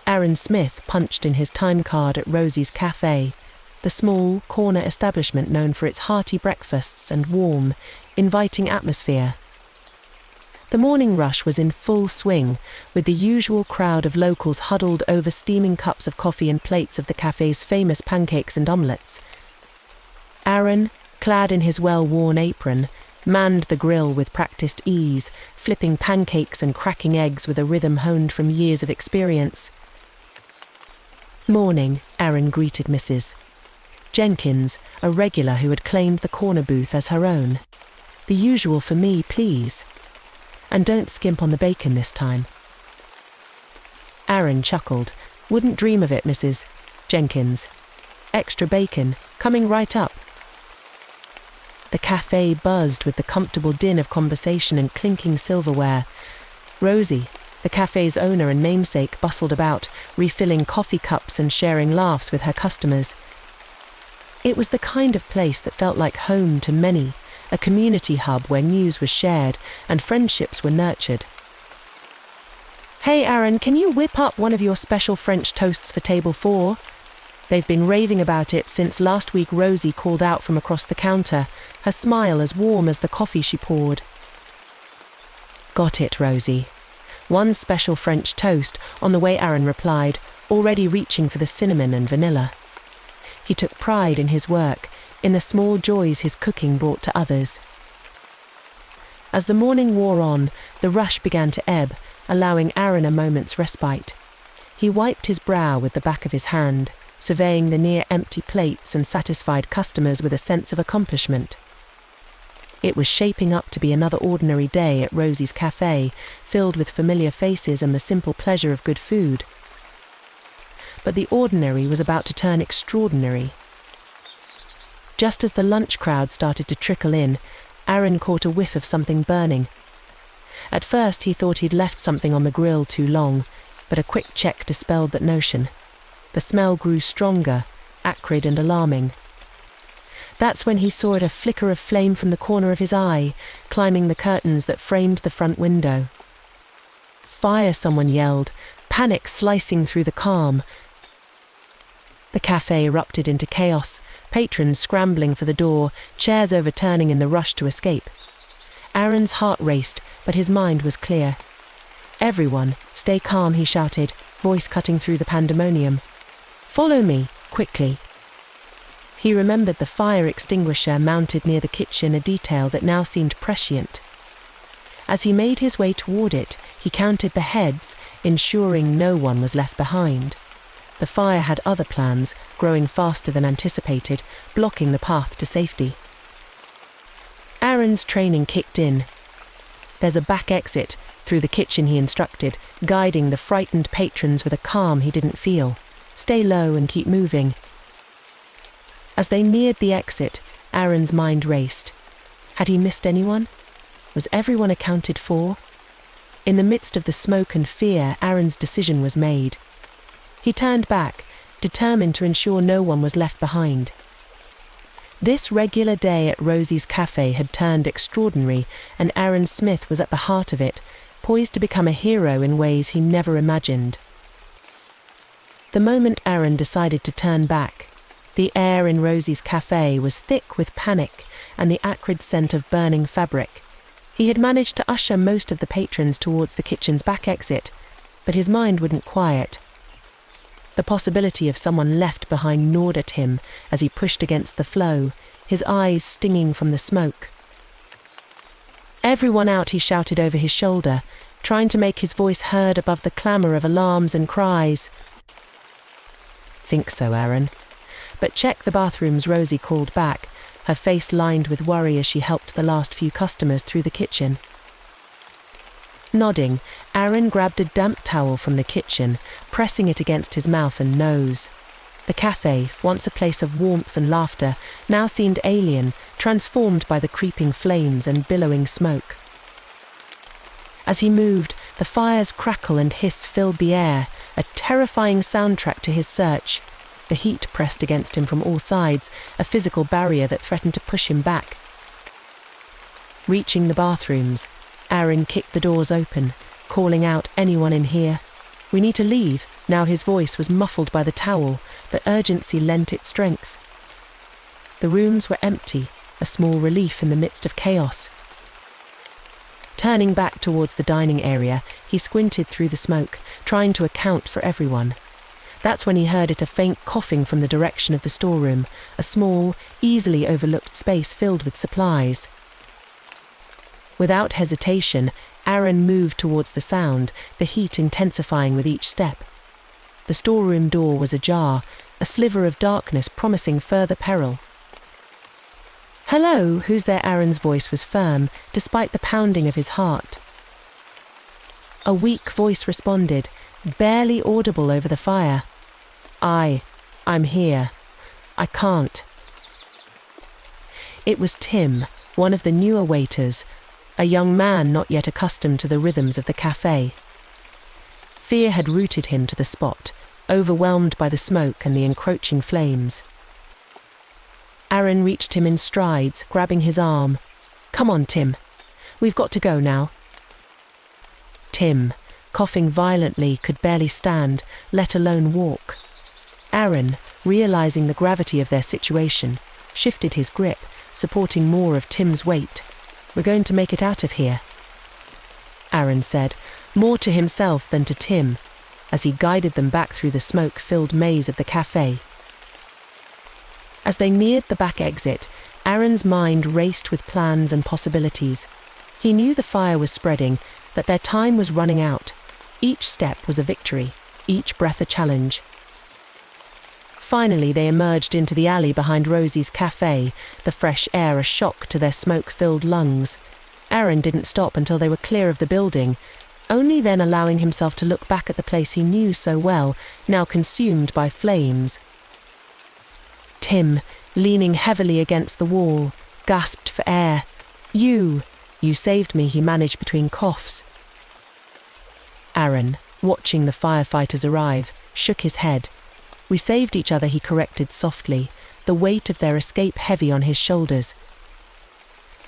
Aaron Smith punched in his time card at Rosie's Café, the small, corner establishment known for its hearty breakfasts and warm, inviting atmosphere. The morning rush was in full swing, with the usual crowd of locals huddled over steaming cups of coffee and plates of the cafe's famous pancakes and omelettes. Aaron, clad in his well-worn apron, manned the grill with practiced ease, flipping pancakes and cracking eggs with a rhythm honed from years of experience. "Morning," Aaron greeted Mrs. Jenkins, a regular who had claimed the corner booth as her own. "The usual for me, please. And don't skimp on the bacon this time." Aaron chuckled. "Wouldn't dream of it, Mrs. Jenkins. Extra bacon, coming right up." The cafe buzzed with the comfortable din of conversation and clinking silverware. Rosie, the cafe's owner and namesake, bustled about, refilling coffee cups and sharing laughs with her customers. It was the kind of place that felt like home to many, a community hub where news was shared and friendships were nurtured. "Hey Aaron, can you whip up one of your special French toasts for table 4? They've been raving about it since last week," Rosie called out from across the counter, her smile as warm as the coffee she poured. "Got it, Rosie. One special French toast," on the way Aaron replied, already reaching for the cinnamon and vanilla. He took pride in his work, in the small joys his cooking brought to others. As the morning wore on, the rush began to ebb, allowing Aaron a moment's respite. He wiped his brow with the back of his hand, surveying the near-empty plates and satisfied customers with a sense of accomplishment. It was shaping up to be another ordinary day at Rosie's Café, filled with familiar faces and the simple pleasure of good food. But the ordinary was about to turn extraordinary. Just as the lunch crowd started to trickle in, Aaron caught a whiff of something burning. At first he thought he'd left something on the grill too long, but a quick check dispelled that notion. The smell grew stronger, acrid and alarming. That's when he saw it, a flicker of flame from the corner of his eye, climbing the curtains that framed the front window. "Fire!" someone yelled, panic slicing through the calm. The cafe erupted into chaos, patrons scrambling for the door, chairs overturning in the rush to escape. Aaron's heart raced, but his mind was clear. "Everyone, stay calm," he shouted, voice cutting through the pandemonium. "Follow me, quickly." He remembered the fire extinguisher mounted near the kitchen, a detail that now seemed prescient. As he made his way toward it, he counted the heads, ensuring no one was left behind. The fire had other plans, growing faster than anticipated, blocking the path to safety. Aaron's training kicked in. "There's a back exit," through the kitchen he instructed, guiding the frightened patrons with a calm he didn't feel. "Stay low and keep moving." As they neared the exit, Aaron's mind raced. Had he missed anyone? Was everyone accounted for? In the midst of the smoke and fear, Aaron's decision was made. He turned back, determined to ensure no one was left behind. This regular day at Rosie's Café had turned extraordinary, and Aaron Smith was at the heart of it, poised to become a hero in ways he never imagined. The moment Aaron decided to turn back, the air in Rosie's Café was thick with panic and the acrid scent of burning fabric. He had managed to usher most of the patrons towards the kitchen's back exit, but his mind wouldn't quiet. The possibility of someone left behind gnawed at him as he pushed against the flow, his eyes stinging from the smoke. "Everyone out," he shouted over his shoulder, trying to make his voice heard above the clamour of alarms and cries. "Think so, Aaron. But check the bathrooms," Rosie called back, her face lined with worry as she helped the last few customers through the kitchen. Nodding, Aaron grabbed a damp towel from the kitchen, pressing it against his mouth and nose. The cafe, once a place of warmth and laughter, now seemed alien, transformed by the creeping flames and billowing smoke. As he moved, the fire's crackle and hiss filled the air, a terrifying soundtrack to his search. The heat pressed against him from all sides, a physical barrier that threatened to push him back. Reaching the bathrooms, Aaron kicked the doors open, calling out, "Anyone in here?" We need to leave. Now his voice was muffled by the towel, but urgency lent it strength. The rooms were empty, a small relief in the midst of chaos. Turning back towards the dining area, he squinted through the smoke, trying to account for everyone. That's when he heard a faint coughing from the direction of the storeroom, a small, easily overlooked space filled with supplies. Without hesitation, Aaron moved towards the sound, the heat intensifying with each step. The storeroom door was ajar, a sliver of darkness promising further peril. "Hello, who's there?" Aaron's voice was firm, despite the pounding of his heart. A weak voice responded, barely audible over the fire. I'm here. I can't." It was Tim, one of the newer waiters, a young man not yet accustomed to the rhythms of the café. Fear had rooted him to the spot, overwhelmed by the smoke and the encroaching flames. Aaron reached him in strides, grabbing his arm. "Come on, Tim. We've got to go now." Tim, coughing violently, could barely stand, let alone walk. Aaron, realizing the gravity of their situation, shifted his grip, supporting more of Tim's weight. "We're going to make it out of here," Aaron said, more to himself than to Tim, as he guided them back through the smoke-filled maze of the café. As they neared the back exit, Aaron's mind raced with plans and possibilities. He knew the fire was spreading, that their time was running out. Each step was a victory, each breath a challenge. Finally, they emerged into the alley behind Rosie's café, the fresh air a shock to their smoke-filled lungs. Aaron didn't stop until they were clear of the building, only then allowing himself to look back at the place he knew so well, now consumed by flames. Tim, leaning heavily against the wall, gasped for air. You saved me," he managed between coughs. Aaron, watching the firefighters arrive, shook his head. "We saved each other," he corrected softly, the weight of their escape heavy on his shoulders.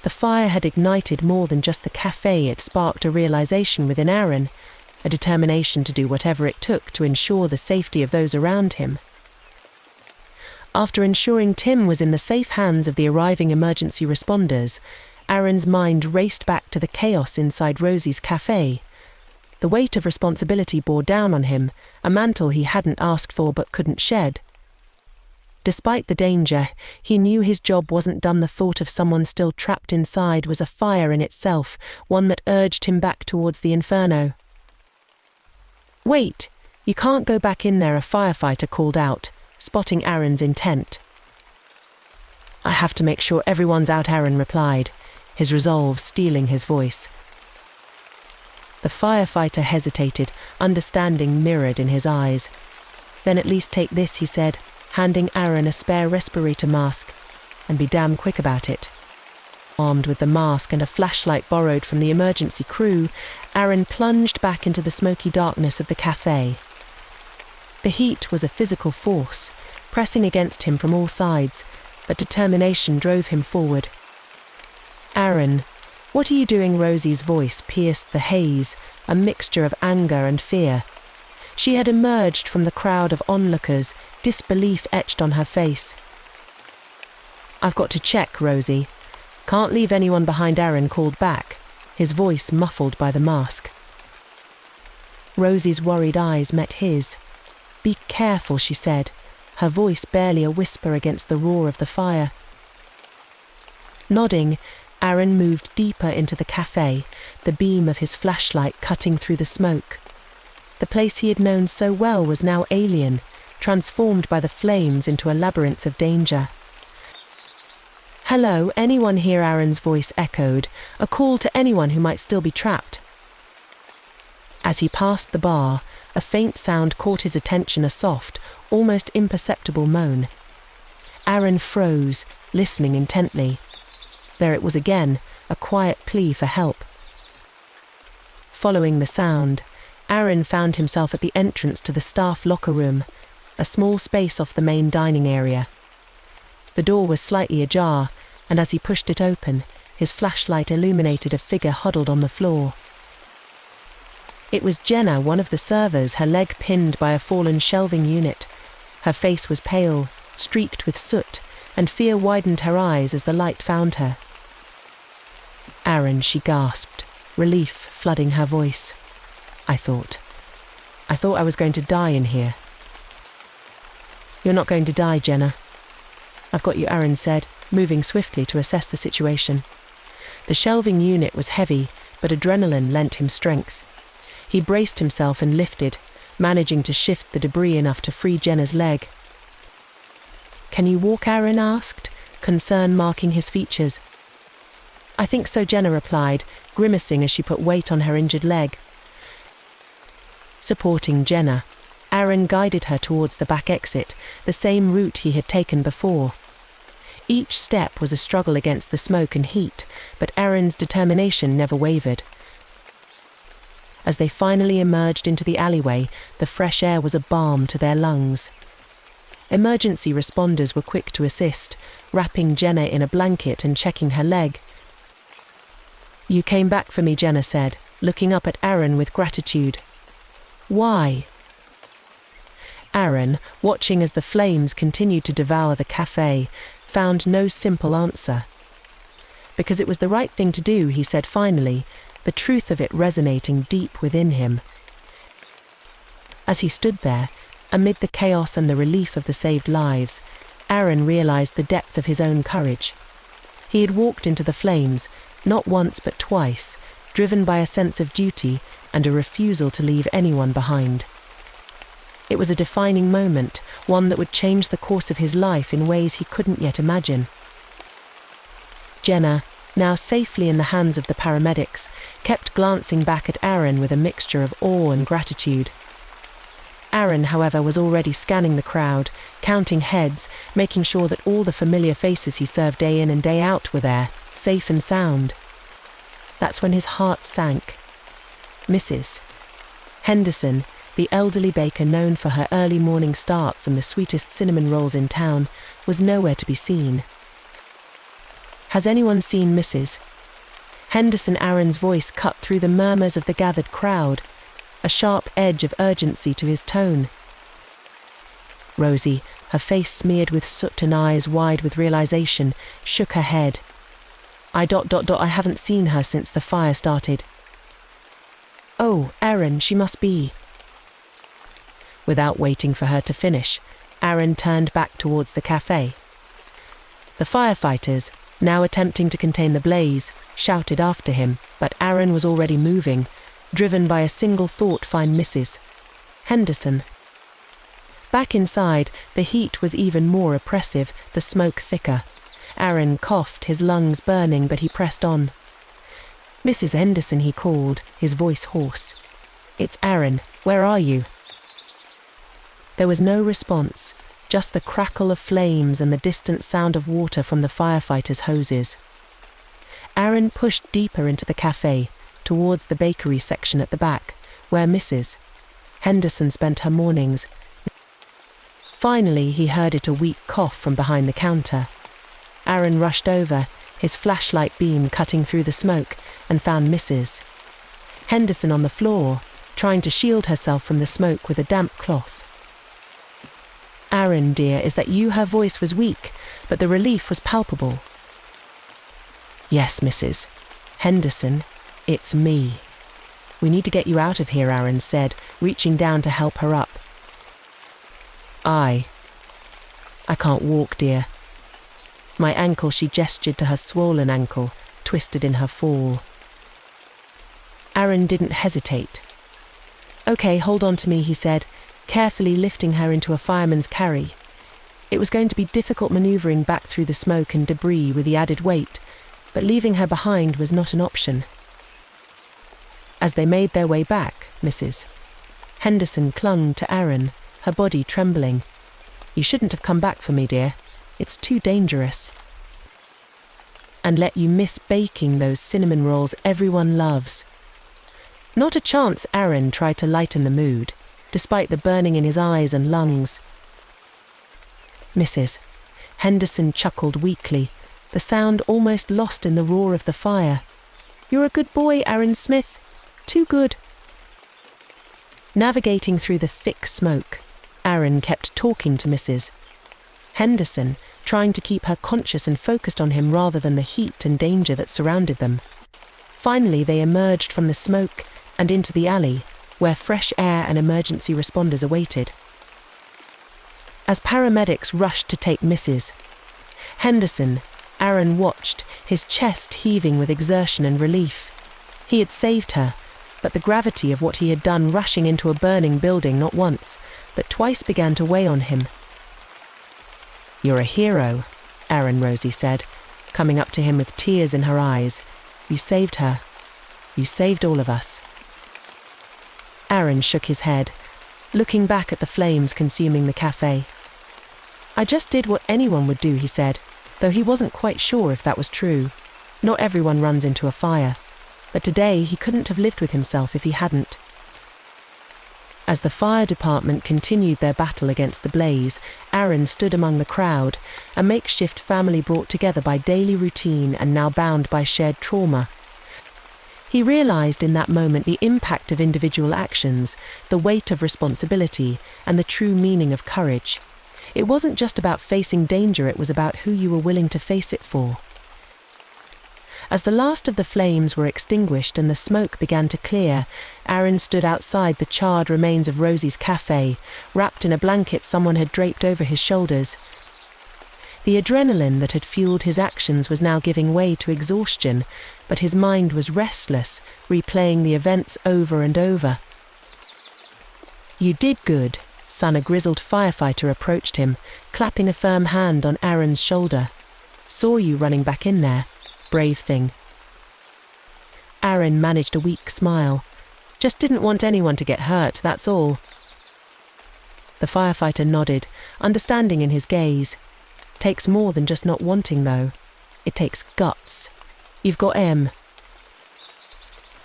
The fire had ignited more than just the café. It sparked a realization within Aaron, a determination to do whatever it took to ensure the safety of those around him. After ensuring Tim was in the safe hands of the arriving emergency responders, Aaron's mind raced back to the chaos inside Rosie's café. The weight of responsibility bore down on him, a mantle he hadn't asked for but couldn't shed. Despite the danger, he knew his job wasn't done. The thought of someone still trapped inside was a fire in itself, one that urged him back towards the inferno. "Wait, you can't go back in there," a firefighter called out, spotting Aaron's intent. "I have to make sure everyone's out," Aaron replied, his resolve stealing his voice. The firefighter hesitated, understanding mirrored in his eyes. "Then at least take this," he said, handing Aaron a spare respirator mask, "and be damn quick about it." Armed with the mask and a flashlight borrowed from the emergency crew, Aaron plunged back into the smoky darkness of the café. The heat was a physical force, pressing against him from all sides, but determination drove him forward. "Aaron, what are you doing?" Rosie's voice pierced the haze, a mixture of anger and fear. She had emerged from the crowd of onlookers, disbelief etched on her face. "I've got to check, Rosie. Can't leave anyone behind," Aaron called back, his voice muffled by the mask. Rosie's worried eyes met his. "Be careful," she said, her voice barely a whisper against the roar of the fire. Nodding, Aaron moved deeper into the café, the beam of his flashlight cutting through the smoke. The place he had known so well was now alien, transformed by the flames into a labyrinth of danger. "Hello, anyone here?" Aaron's voice echoed, a call to anyone who might still be trapped. As he passed the bar, a faint sound caught his attention, a soft, almost imperceptible moan. Aaron froze, listening intently. There it was again, a quiet plea for help. Following the sound, Aaron found himself at the entrance to the staff locker room, a small space off the main dining area. The door was slightly ajar, and as he pushed it open, his flashlight illuminated a figure huddled on the floor. It was Jenna, one of the servers, her leg pinned by a fallen shelving unit. Her face was pale, streaked with soot, and fear widened her eyes as the light found her. "Aaron," she gasped, relief flooding her voice. I thought I was going to die in here." "You're not going to die, Jenna. I've got you," Aaron said, moving swiftly to assess the situation. The shelving unit was heavy, but adrenaline lent him strength. He braced himself and lifted, managing to shift the debris enough to free Jenna's leg. "Can you walk?" Aaron asked, concern marking his features. "I think so," Jenna replied, grimacing as she put weight on her injured leg. Supporting Jenna, Aaron guided her towards the back exit, the same route he had taken before. Each step was a struggle against the smoke and heat, but Aaron's determination never wavered. As they finally emerged into the alleyway, the fresh air was a balm to their lungs. Emergency responders were quick to assist, wrapping Jenna in a blanket and checking her leg. "You came back for me," Jenna said, looking up at Aaron with gratitude. "Why?" Aaron, watching as the flames continued to devour the cafe, found no simple answer. "Because it was the right thing to do," he said finally, the truth of it resonating deep within him. As he stood there, amid the chaos and the relief of the saved lives, Aaron realized the depth of his own courage. He had walked into the flames, not once but twice, driven by a sense of duty and a refusal to leave anyone behind. It was a defining moment, one that would change the course of his life in ways he couldn't yet imagine. Jenna, now safely in the hands of the paramedics, kept glancing back at Aaron with a mixture of awe and gratitude. Aaron, however, was already scanning the crowd, counting heads, making sure that all the familiar faces he served day in and day out were there, safe and sound. That's when his heart sank. Mrs. Henderson, the elderly baker known for her early morning starts and the sweetest cinnamon rolls in town, was nowhere to be seen. "Has anyone seen Mrs. Henderson?" Aaron's voice cut through the murmurs of the gathered crowd, a sharp edge of urgency to his tone. Rosie, her face smeared with soot and eyes wide with realization, shook her head. I haven't seen her since the fire started." "Oh, Aaron, she must be." Without waiting for her to finish, Aaron turned back towards the cafe. The firefighters, now attempting to contain the blaze, shouted after him, but Aaron was already moving, driven by a single thought: find Mrs. Henderson. Back inside, the heat was even more oppressive, the smoke thicker. Aaron coughed, his lungs burning, but he pressed on. "Mrs. Henderson," he called, his voice hoarse. "It's Aaron. Where are you?" There was no response, just the crackle of flames and the distant sound of water from the firefighters' hoses. Aaron pushed deeper into the cafe, towards the bakery section at the back, where Mrs. Henderson spent her mornings. Finally, he heard a weak cough from behind the counter. Aaron rushed over, his flashlight beam cutting through the smoke, and found Mrs. Henderson on the floor, trying to shield herself from the smoke with a damp cloth. "Aaron, dear, is that you?" Her voice was weak, but the relief was palpable. "Yes, Mrs. Henderson, it's me." "We need to get you out of here," Aaron said, reaching down to help her up. I can't walk, dear." "My ankle," she gestured to her swollen ankle, twisted in her fall. Aaron didn't hesitate. "Okay, hold on to me," he said, carefully lifting her into a fireman's carry. It was going to be difficult maneuvering back through the smoke and debris with the added weight, but leaving her behind was not an option. As they made their way back, Mrs. Henderson clung to Aaron, her body trembling. "You shouldn't have come back for me, dear. It's too dangerous. And let you miss baking those cinnamon rolls everyone loves." "Not a chance," Aaron tried to lighten the mood, despite the burning in his eyes and lungs. Mrs. Henderson chuckled weakly, the sound almost lost in the roar of the fire. "You're a good boy, Aaron Smith. Too good." Navigating through the thick smoke, Aaron kept talking to Mrs. Henderson, trying to keep her conscious and focused on him rather than the heat and danger that surrounded them. Finally, they emerged from the smoke and into the alley, where fresh air and emergency responders awaited. As paramedics rushed to take Mrs. Henderson, Aaron watched, his chest heaving with exertion and relief. He had saved her, but the gravity of what he had done, rushing into a burning building not once, but twice, began to weigh on him. "You're a hero," Rosie said, coming up to him with tears in her eyes. "You saved her. You saved all of us." Aaron shook his head, looking back at the flames consuming the cafe. "I just did what anyone would do," he said, though he wasn't quite sure if that was true. Not everyone runs into a fire, but today he couldn't have lived with himself if he hadn't. As the fire department continued their battle against the blaze, Aaron stood among the crowd, a makeshift family brought together by daily routine and now bound by shared trauma. He realized in that moment the impact of individual actions, the weight of responsibility, and the true meaning of courage. It wasn't just about facing danger, it was about who you were willing to face it for. As the last of the flames were extinguished and the smoke began to clear, Aaron stood outside the charred remains of Rosie's cafe, wrapped in a blanket someone had draped over his shoulders. The adrenaline that had fueled his actions was now giving way to exhaustion, but his mind was restless, replaying the events over and over. "You did good," son, a grizzled firefighter, approached him, clapping a firm hand on Aaron's shoulder. "Saw you running back in there. Brave thing." Aaron managed a weak smile. "Just didn't want anyone to get hurt, that's all." The firefighter nodded, understanding in his gaze. "Takes more than just not wanting, though. It takes guts. You've got him."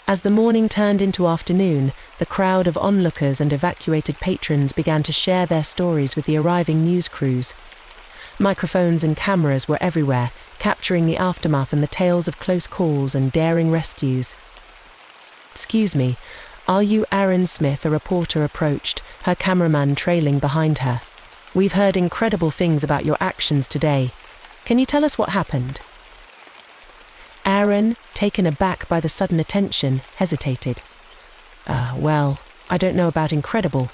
As the morning turned into afternoon, the crowd of onlookers and evacuated patrons began to share their stories with the arriving news crews. Microphones and cameras were everywhere, capturing the aftermath and the tales of close calls and daring rescues. "Excuse me, are you Aaron Smith?" a reporter approached, her cameraman trailing behind her. "We've heard incredible things about your actions today. Can you tell us what happened?" Aaron, taken aback by the sudden attention, hesitated. Well, I don't know about incredible.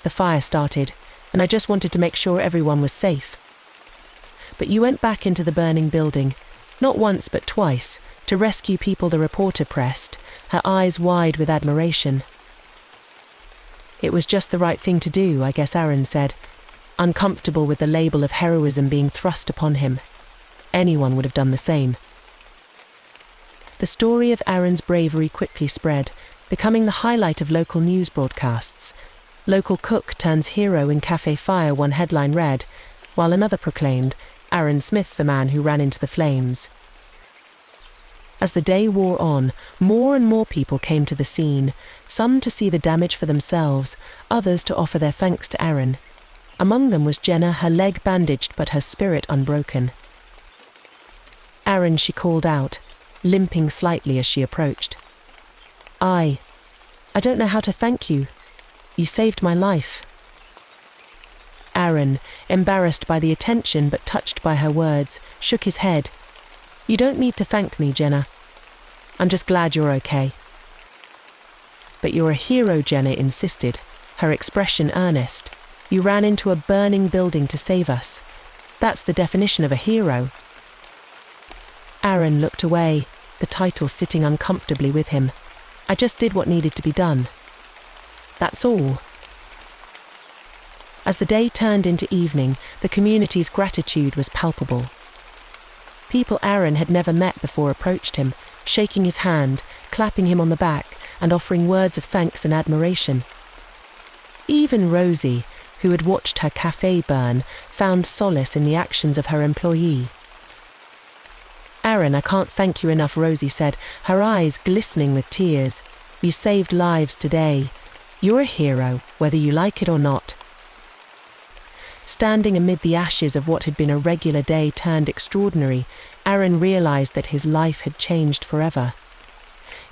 The fire started, and I just wanted to make sure everyone was safe. But you went back into the burning building, not once but twice, to rescue people," the reporter pressed, her eyes wide with admiration. "It was just the right thing to do, I guess," Aaron said, uncomfortable with the label of heroism being thrust upon him. Anyone would have done the same. The story of Aaron's bravery quickly spread, becoming the highlight of local news broadcasts. "Local cook turns hero in Café fire," one headline read, while another proclaimed, "Aaron Smith, the man who ran into the flames." As the day wore on, more and more people came to the scene, some to see the damage for themselves, others to offer their thanks to Aaron. Among them was Jenna, her leg bandaged but her spirit unbroken. "Aaron," she called out, limping slightly as she approached. I don't know how to thank you. You saved my life." Aaron, embarrassed by the attention but touched by her words, shook his head. "You don't need to thank me, Jenna. I'm just glad you're okay." "But you're a hero," Jenna insisted, her expression earnest. "You ran into a burning building to save us. That's the definition of a hero." Aaron looked away, the title sitting uncomfortably with him. "I just did what needed to be done. That's all." As the day turned into evening, the community's gratitude was palpable. People Aaron had never met before approached him, shaking his hand, clapping him on the back, and offering words of thanks and admiration. Even Rosie, who had watched her cafe burn, found solace in the actions of her employee. "Aaron, I can't thank you enough," Rosie said, her eyes glistening with tears. "You saved lives today. You're a hero, whether you like it or not." Standing amid the ashes of what had been a regular day turned extraordinary, Aaron realized that his life had changed forever.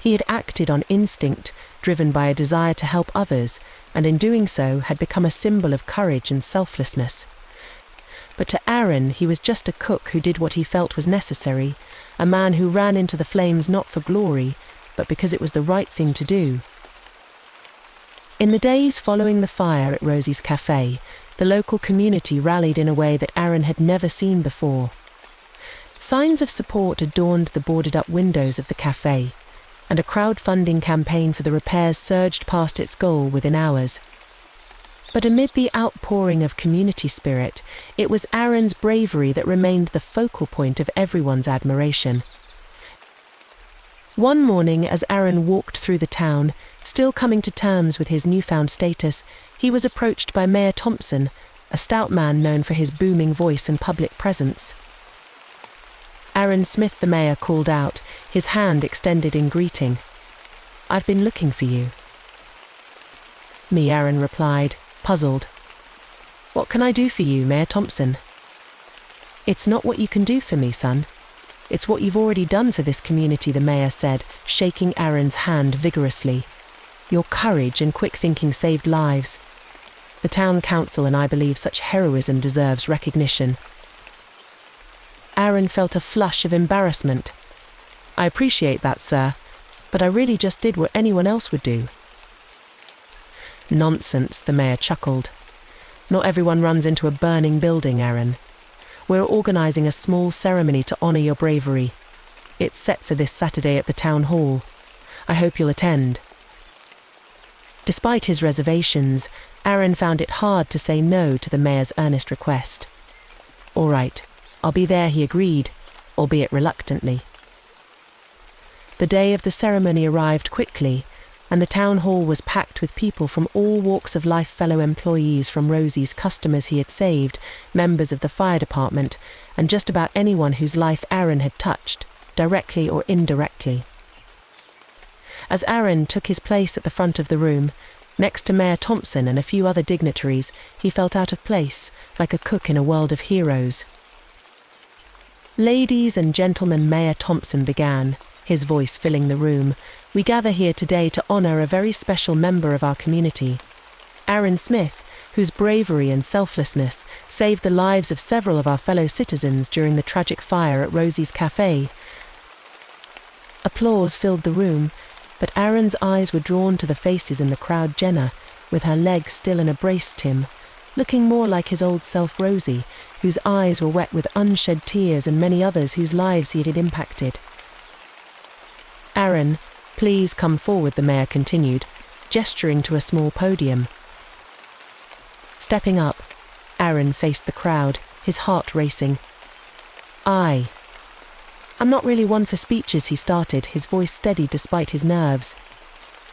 He had acted on instinct, driven by a desire to help others, and in doing so had become a symbol of courage and selflessness. But to Aaron, he was just a cook who did what he felt was necessary, a man who ran into the flames not for glory, but because it was the right thing to do. In the days following the fire at Rosie's Café, the local community rallied in a way that Aaron had never seen before. Signs of support adorned the boarded-up windows of the café, and a crowdfunding campaign for the repairs surged past its goal within hours. But amid the outpouring of community spirit, it was Aaron's bravery that remained the focal point of everyone's admiration. One morning, as Aaron walked through the town, still coming to terms with his newfound status, he was approached by Mayor Thompson, a stout man known for his booming voice and public presence. Aaron Smith, the mayor, called out, his hand extended in greeting. "I've been looking for you." "Me," Aaron replied, puzzled. "What can I do for you, Mayor Thompson?" "It's not what you can do for me, son. It's what you've already done for this community," the mayor said, shaking Aaron's hand vigorously. "Your courage and quick thinking saved lives. The town council and I believe such heroism deserves recognition." Aaron felt a flush of embarrassment. "I appreciate that, sir, but I really just did what anyone else would do." "Nonsense," the mayor chuckled. "Not everyone runs into a burning building, Aaron. We're organising a small ceremony to honour your bravery. It's set for this Saturday at the town hall. I hope you'll attend." Despite his reservations, Aaron found it hard to say no to the mayor's earnest request. "All right, I'll be there," he agreed, albeit reluctantly. The day of the ceremony arrived quickly, and the town hall was packed with people from all walks of life, fellow employees from Rosie's, customers he had saved, members of the fire department, and just about anyone whose life Aaron had touched, directly or indirectly. As Aaron took his place at the front of the room, next to Mayor Thompson and a few other dignitaries, he felt out of place, like a cook in a world of heroes. "Ladies and gentlemen," Mayor Thompson began, his voice filling the room, "we gather here today to honour a very special member of our community, Aaron Smith, whose bravery and selflessness saved the lives of several of our fellow citizens during the tragic fire at Rosie's Café." Applause filled the room, but Aaron's eyes were drawn to the faces in the crowd. Jenna, with her leg still in a brace, Tim, looking more like his old self, Rosie, whose eyes were wet with unshed tears, and many others whose lives he had impacted. "Aaron, please come forward," the mayor continued, gesturing to a small podium. Stepping up, Aaron faced the crowd, his heart racing. I'm not really one for speeches," he started, his voice steady despite his nerves.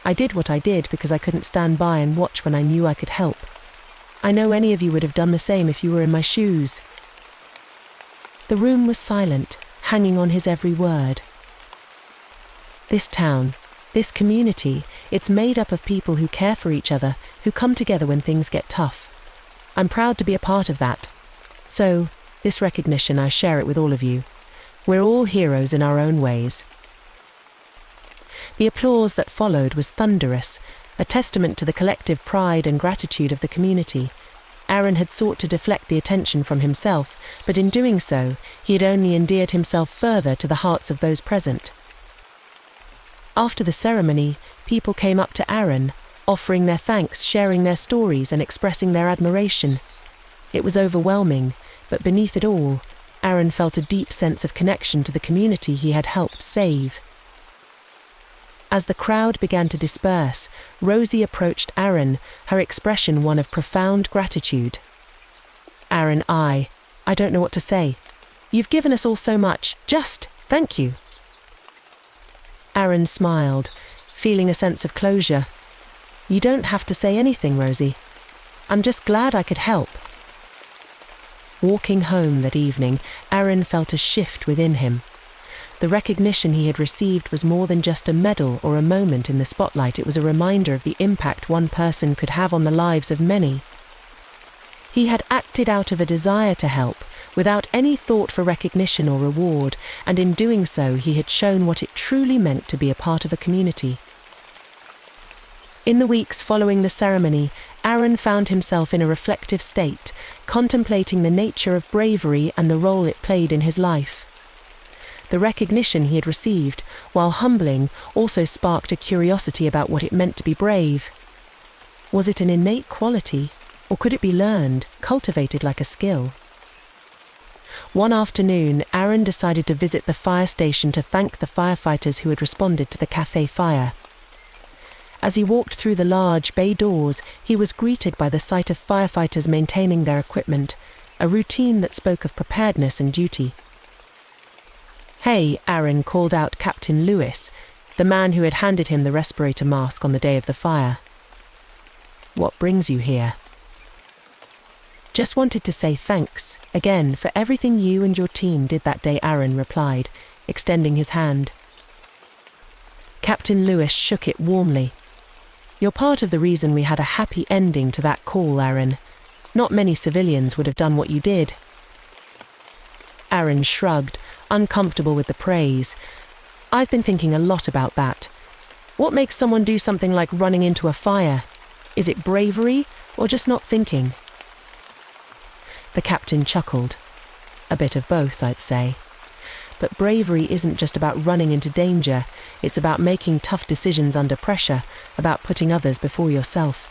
"I did what I did because I couldn't stand by and watch when I knew I could help. I know any of you would have done the same if you were in my shoes." The room was silent, hanging on his every word. This town, this community, it's made up of people who care for each other, who come together when things get tough. I'm proud to be a part of that. So, this recognition, I share it with all of you. We're all heroes in our own ways. The applause that followed was thunderous, a testament to the collective pride and gratitude of the community. Aaron had sought to deflect the attention from himself, but in doing so, he had only endeared himself further to the hearts of those present. After the ceremony, people came up to Aaron, offering their thanks, sharing their stories, and expressing their admiration. It was overwhelming, but beneath it all, Aaron felt a deep sense of connection to the community he had helped save. As the crowd began to disperse, Rosie approached Aaron, her expression one of profound gratitude. "Aaron, I don't know what to say. You've given us all so much. Just thank you." Aaron smiled, feeling a sense of closure. "You don't have to say anything, Rosie. I'm just glad I could help." Walking home that evening, Aaron felt a shift within him. The recognition he had received was more than just a medal or a moment in the spotlight. It was a reminder of the impact one person could have on the lives of many. He had acted out of a desire to help, without any thought for recognition or reward, and in doing so he had shown what it truly meant to be a part of a community. In the weeks following the ceremony, Aaron found himself in a reflective state, contemplating the nature of bravery and the role it played in his life. The recognition he had received, while humbling, also sparked a curiosity about what it meant to be brave. Was it an innate quality, or could it be learned, cultivated like a skill? One afternoon, Aaron decided to visit the fire station to thank the firefighters who had responded to the Café fire. As he walked through the large bay doors, he was greeted by the sight of firefighters maintaining their equipment, a routine that spoke of preparedness and duty. "Hey," Aaron called out Captain Lewis, the man who had handed him the respirator mask on the day of the fire. "What brings you here?" "Just wanted to say thanks, again, for everything you and your team did that day," Aaron replied, extending his hand. Captain Lewis shook it warmly. "You're part of the reason we had a happy ending to that call, Aaron. Not many civilians would have done what you did." Aaron shrugged, uncomfortable with the praise. "I've been thinking a lot about that. What makes someone do something like running into a fire? Is it bravery, or just not thinking?" The captain chuckled. "A bit of both, I'd say. But bravery isn't just about running into danger, it's about making tough decisions under pressure, about putting others before yourself.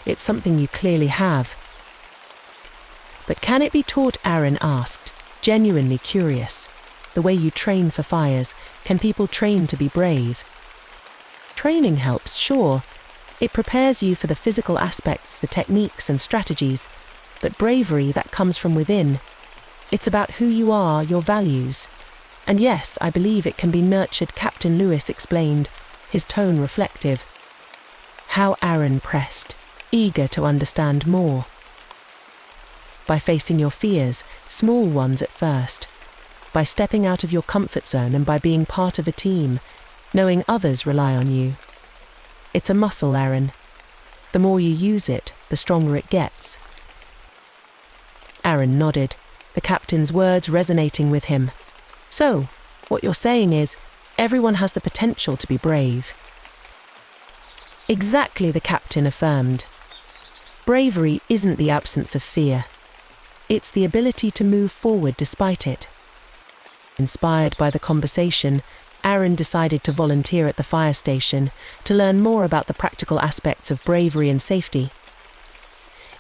It's something you clearly have." "But can it be taught?" Aaron asked, genuinely curious. "The way you train for fires, can people train to be brave?" "Training helps, sure. It prepares you for the physical aspects, the techniques and strategies. But bravery, that comes from within. It's about who you are, your values. And yes, I believe it can be nurtured," Captain Lewis explained, his tone reflective. How Aaron pressed, eager to understand more. "By facing your fears, small ones at first. By stepping out of your comfort zone and by being part of a team, knowing others rely on you. It's a muscle, Aaron. The more you use it, the stronger it gets." Aaron nodded, the captain's words resonating with him. "So, what you're saying is, everyone has the potential to be brave." "Exactly," the captain affirmed. "Bravery isn't the absence of fear. It's the ability to move forward despite it." Inspired by the conversation, Aaron decided to volunteer at the fire station to learn more about the practical aspects of bravery and safety.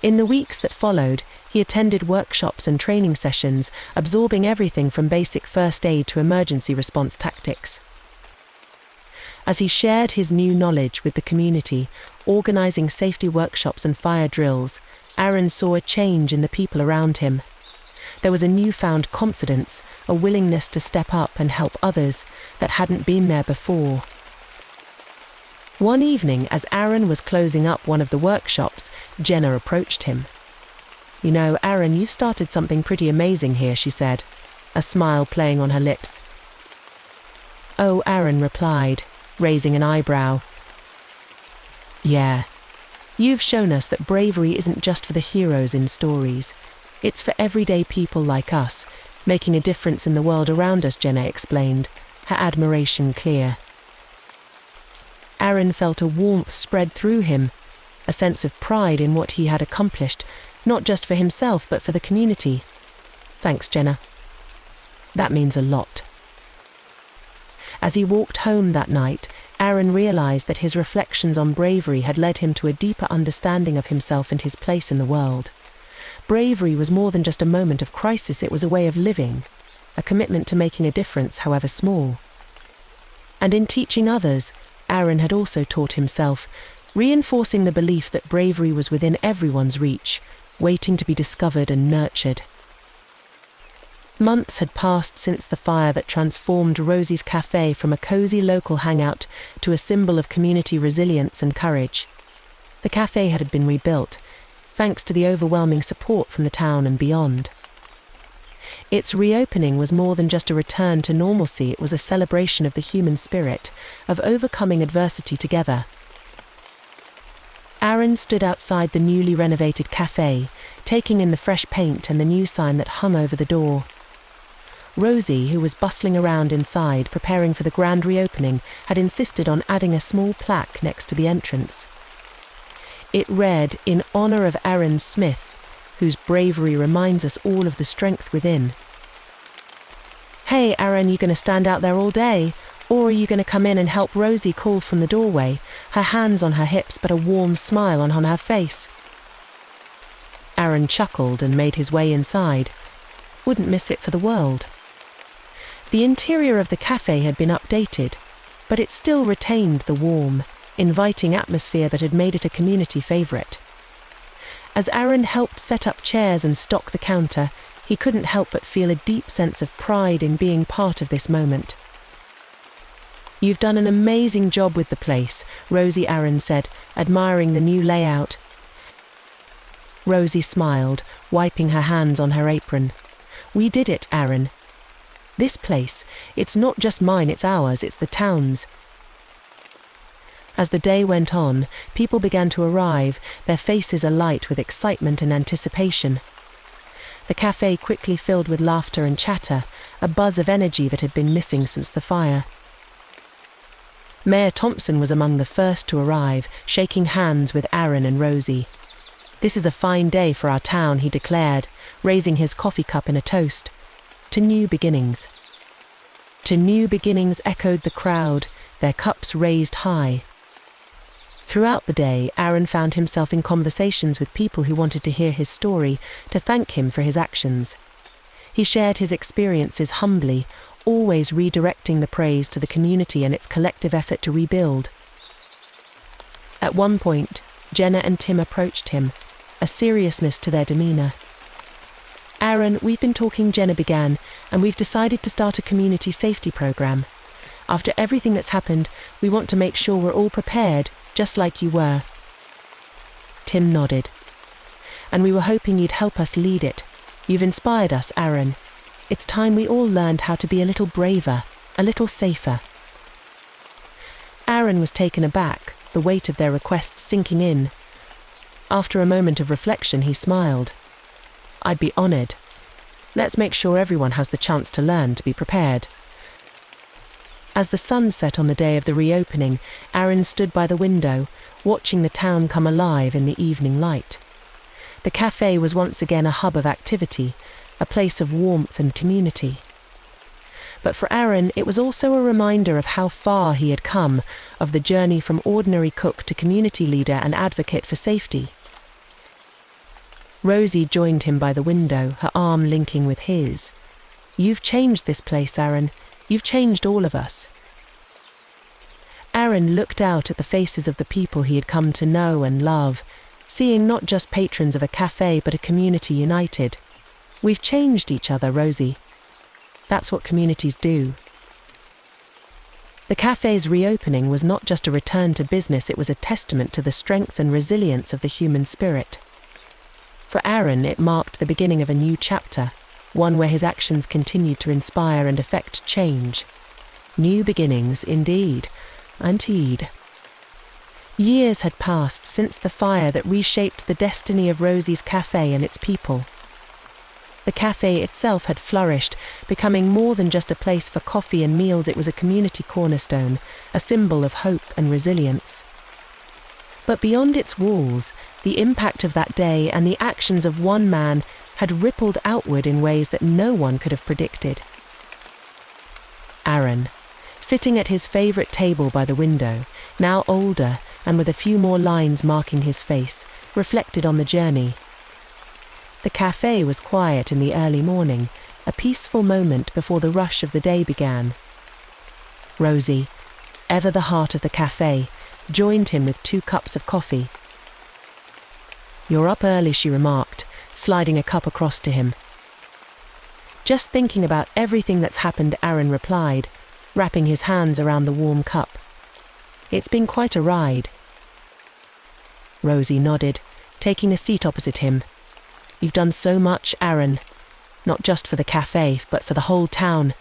In the weeks that followed, he attended workshops and training sessions, absorbing everything from basic first aid to emergency response tactics. As he shared his new knowledge with the community, organizing safety workshops and fire drills, Aaron saw a change in the people around him. There was a newfound confidence, a willingness to step up and help others that hadn't been there before. One evening, as Aaron was closing up one of the workshops, Jenna approached him. "You know, Aaron, you've started something pretty amazing here," she said, a smile playing on her lips. "Oh," Aaron replied, raising an eyebrow. "Yeah. You've shown us that bravery isn't just for the heroes in stories. It's for everyday people like us, making a difference in the world around us," Jenna explained, her admiration clear. Aaron felt a warmth spread through him, a sense of pride in what he had accomplished, not just for himself but for the community. "Thanks, Jenna. That means a lot." As he walked home that night, Aaron realized that his reflections on bravery had led him to a deeper understanding of himself and his place in the world. Bravery was more than just a moment of crisis, it was a way of living, a commitment to making a difference, however small. And in teaching others, Aaron had also taught himself, reinforcing the belief that bravery was within everyone's reach, waiting to be discovered and nurtured. Months had passed since the fire that transformed Rosie's Café from a cozy local hangout to a symbol of community resilience and courage. The café had been rebuilt, thanks to the overwhelming support from the town and beyond. Its reopening was more than just a return to normalcy, it was a celebration of the human spirit, of overcoming adversity together. Aaron stood outside the newly renovated café, taking in the fresh paint and the new sign that hung over the door. Rosie, who was bustling around inside, preparing for the grand reopening, had insisted on adding a small plaque next to the entrance. It read, "In honor of Aaron Smith, whose bravery reminds us all of the strength within." "Hey, Aaron, you gonna stand out there all day? Or are you gonna come in and help?" Rosie called from the doorway, her hands on her hips but a warm smile on her face. Aaron chuckled and made his way inside. Wouldn't miss it for the world. The interior of the cafe had been updated, but it still retained the warm, inviting atmosphere that had made it a community favorite. As Aaron helped set up chairs and stock the counter, he couldn't help but feel a deep sense of pride in being part of this moment. "You've done an amazing job with the place," Rosie Aaron said, admiring the new layout. Rosie smiled, wiping her hands on her apron. "We did it, Aaron. This place, it's not just mine, it's ours, it's the town's." As the day went on, people began to arrive, their faces alight with excitement and anticipation. The cafe quickly filled with laughter and chatter, a buzz of energy that had been missing since the fire. Mayor Thompson was among the first to arrive, shaking hands with Aaron and Rosie. "This is a fine day for our town," he declared, raising his coffee cup in a toast. "To new beginnings." "To new beginnings," echoed the crowd, their cups raised high. Throughout the day, Aaron found himself in conversations with people who wanted to hear his story, to thank him for his actions. He shared his experiences humbly, always redirecting the praise to the community and its collective effort to rebuild. At one point, Jenna and Tim approached him, a seriousness to their demeanor. "Aaron, we've been talking," Jenna began, "and we've decided to start a community safety program. After everything that's happened, we want to make sure we're all prepared, just like you were." Tim nodded. "And we were hoping you'd help us lead it. You've inspired us, Aaron. It's time we all learned how to be a little braver, a little safer." Aaron was taken aback, the weight of their request sinking in. After a moment of reflection, he smiled. "I'd be honored. Let's make sure everyone has the chance to learn to be prepared." As the sun set on the day of the reopening, Aaron stood by the window, watching the town come alive in the evening light. The cafe was once again a hub of activity, a place of warmth and community. But for Aaron, it was also a reminder of how far he had come, of the journey from ordinary cook to community leader and advocate for safety. Rosie joined him by the window, her arm linking with his. "You've changed this place, Aaron. You've changed all of us." Aaron looked out at the faces of the people he had come to know and love, seeing not just patrons of a cafe but a community united. "We've changed each other, Rosie. That's what communities do." The cafe's reopening was not just a return to business, it was a testament to the strength and resilience of the human spirit. For Aaron, it marked the beginning of a new chapter, one where his actions continued to inspire and effect change. New beginnings, indeed. Indeed. Years had passed since the fire that reshaped the destiny of Rosie's cafe and its people. The cafe itself had flourished, becoming more than just a place for coffee and meals. It was a community cornerstone, a symbol of hope and resilience. But beyond its walls, the impact of that day and the actions of one man had rippled outward in ways that no one could have predicted. Aaron, sitting at his favorite table by the window, now older and with a few more lines marking his face, reflected on the journey. The cafe was quiet in the early morning, a peaceful moment before the rush of the day began. Rosie, ever the heart of the cafe, joined him with 2 cups of coffee. "You're up early," she remarked, sliding a cup across to him. "Just thinking about everything that's happened," Aaron replied, wrapping his hands around the warm cup. "It's been quite a ride." Rosie nodded, taking a seat opposite him. "You've done so much, Aaron. Not just for the cafe, but for the whole town.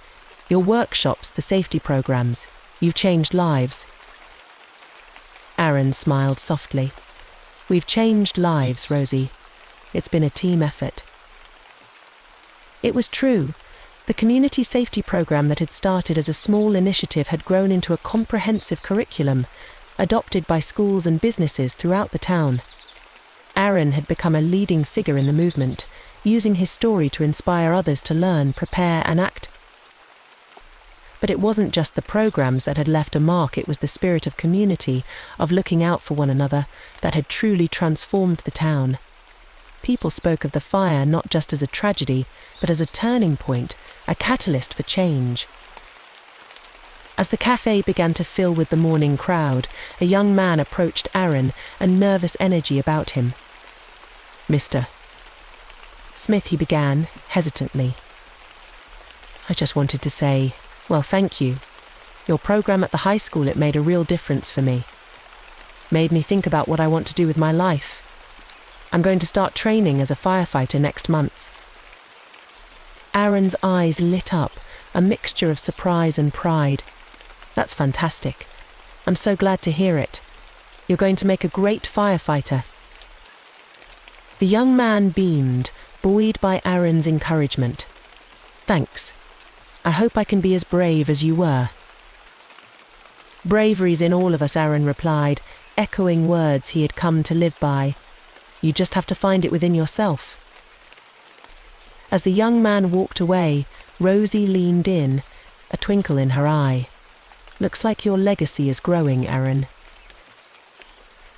Your workshops, the safety programs. You've changed lives." Aaron smiled softly. We've changed lives, Rosie. It's been a team effort. It was true. The community safety program that had started as a small initiative had grown into a comprehensive curriculum, adopted by schools and businesses throughout the town. Aaron had become a leading figure in the movement, using his story to inspire others to learn, prepare, and act. But it wasn't just the programs that had left a mark, it was the spirit of community, of looking out for one another, that had truly transformed the town. People spoke of the fire not just as a tragedy, but as a turning point, a catalyst for change. As the cafe began to fill with the morning crowd, a young man approached Aaron, a nervous energy about him. "Mr. Smith," he began, hesitantly. "I just wanted to say, well, thank you. Your program at the high school, it made a real difference for me. Made me think about what I want to do with my life. I'm going to start training as a firefighter next month." Aaron's eyes lit up, a mixture of surprise and pride. "That's fantastic. I'm so glad to hear it. You're going to make a great firefighter." The young man beamed, buoyed by Aaron's encouragement. "Thanks. I hope I can be as brave as you were." "Bravery's in all of us," Aaron replied, echoing words he had come to live by. "You just have to find it within yourself." As the young man walked away, Rosie leaned in, a twinkle in her eye. "Looks like your legacy is growing, Aaron."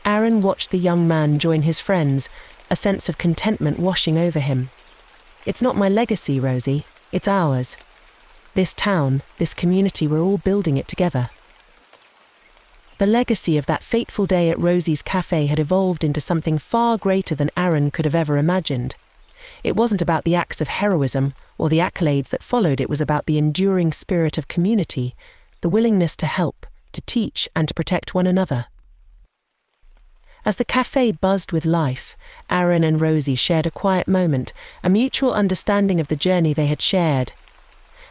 Aaron watched the young man join his friends, a sense of contentment washing over him. "It's not my legacy, Rosie. It's ours. This town, this community, we're all building it together." The legacy of that fateful day at Rosie's Café had evolved into something far greater than Aaron could have ever imagined. It wasn't about the acts of heroism or the accolades that followed, it was about the enduring spirit of community, the willingness to help, to teach, and to protect one another. As the cafe buzzed with life, Aaron and Rosie shared a quiet moment, a mutual understanding of the journey they had shared.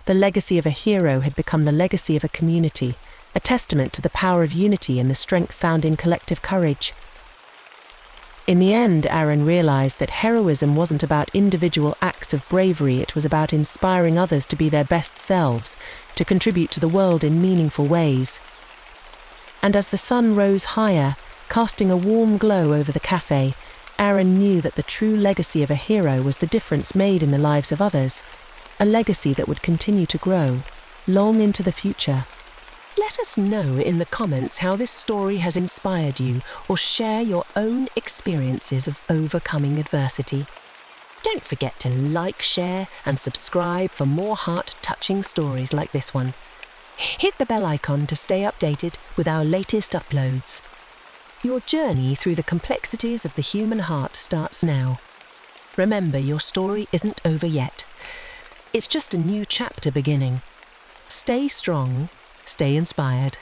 The legacy of a hero had become the legacy of a community, a testament to the power of unity and the strength found in collective courage. In the end, Aaron realized that heroism wasn't about individual acts of bravery, it was about inspiring others to be their best selves, to contribute to the world in meaningful ways. And as the sun rose higher, casting a warm glow over the cafe, Aaron knew that the true legacy of a hero was the difference made in the lives of others, a legacy that would continue to grow, long into the future. Let us know in the comments how this story has inspired you, or share your own experiences of overcoming adversity. Don't forget to like, share, and subscribe for more heart-touching stories like this one. Hit the bell icon to stay updated with our latest uploads. Your journey through the complexities of the human heart starts now. Remember, your story isn't over yet. It's just a new chapter beginning. Stay strong, stay inspired.